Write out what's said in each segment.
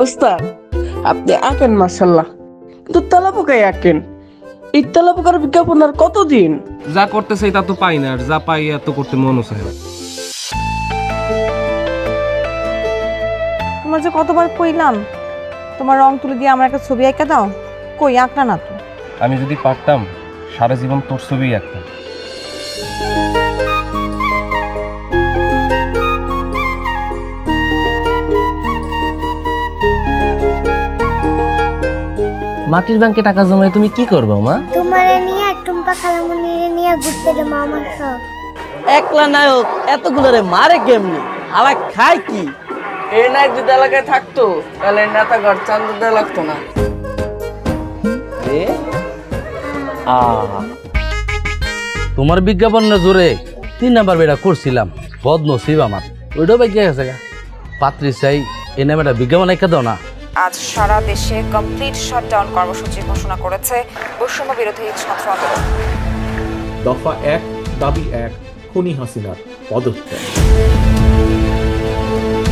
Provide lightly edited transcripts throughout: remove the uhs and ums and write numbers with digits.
ওস্তাদ আপনি আঁকেন মাশাল্লাহ, কিন্তু তেলাপোকাই আঁকেন। এই তেলাপোকার বিজ্ঞাপন আর কতদিন? যা করতেছে তা তো পাই না, আর যা পাই এত করতে মনও চায় না। তোমার যে কতবার কইলাম তোমার রং তুলে দিয়ে আমার একটা ছবি আঁকা দাও, কই আঁকলা না তো। আমি যদি পারতাম সারা জীবন তোর ছবি আঁকতাম। মাটির ব্যাংকে টাকা জমায় তুমি কি করবে মা? তোমারে নিয়ে টুম্পা খালামুনিরে নিয়ে ঘুরতে যাবো আমার সব। একলা নায়ক এতগুলোরে মারে কেমনি, আলা খায় কি? এই নাই যদি এলাকায় থাকতো তাহলে নেতাগড় চান্দা দেওয়া লাগতো না। তোমার বিজ্ঞাপনের জোরে 3 নাম্বার বেড়া করছিলাম, বদনসিব আমার। ওইটাও বাইকে গেছে গা। পাত্রী চাই এ নামে একটা বিজ্ঞাপন একটা দাও না। আজ সারা দেশে কমপ্লিট শাটডাউন কর্মসূচি ঘোষণা করেছে বৈষম্য বিরোধী ছাত্র আন্দোলন। দফা 1 দাবি 1 খুনি হাসিনার পদত্যাগ।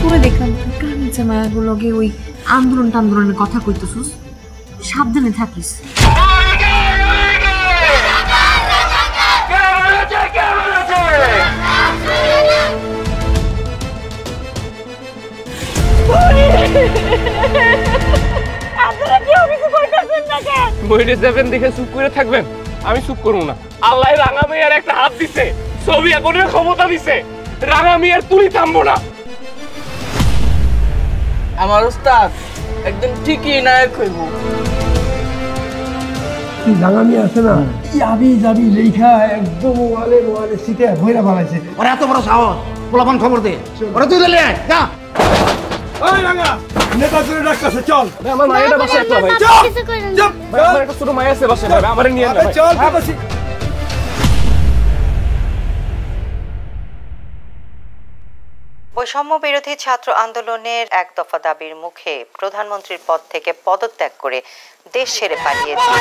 তোরে দেখলাম কান জামাগুলোকে ওই আন্দোলনের কথা কইতেছস, সাবধানে থাকিস। বইরে যাবেন দেখে চুপ করে থাকবেন? আমি চুপ করবো না। আল্লাহ রাঙা মেয়ের একটা হাত দিছে, ছবি আঁকনের ক্ষমতা দিছে, রাঙা মেয়ের তুলি থামবো না। আমার ওস্তাদ একদম ঠিকই নায়ক হইব। জাগামি আছে না, যাবি যাবি লেখা একদম ওয়ালে ওয়ালে সিটে ভইরা বানাইছে। ওরা এত বড় সাহস, পোলাপান খবর দে। ওরা তুই দিলে যা। ওই রাঙা নেতা জুড়ে ডাকতেছে, চল। আমার মায়ের বাসায় একটা ভাই, চুপ আমার একটা ছোট মায়ের আছে বাসায়, ভাই আমারে নিয়ে না। চল বসি। বৈষম্য বিরোধী ছাত্র আন্দোলনের এক দফা দাবির মুখে প্রধানমন্ত্রীর পদ থেকে পদত্যাগ করে দেশ ছেড়ে পালিয়েছে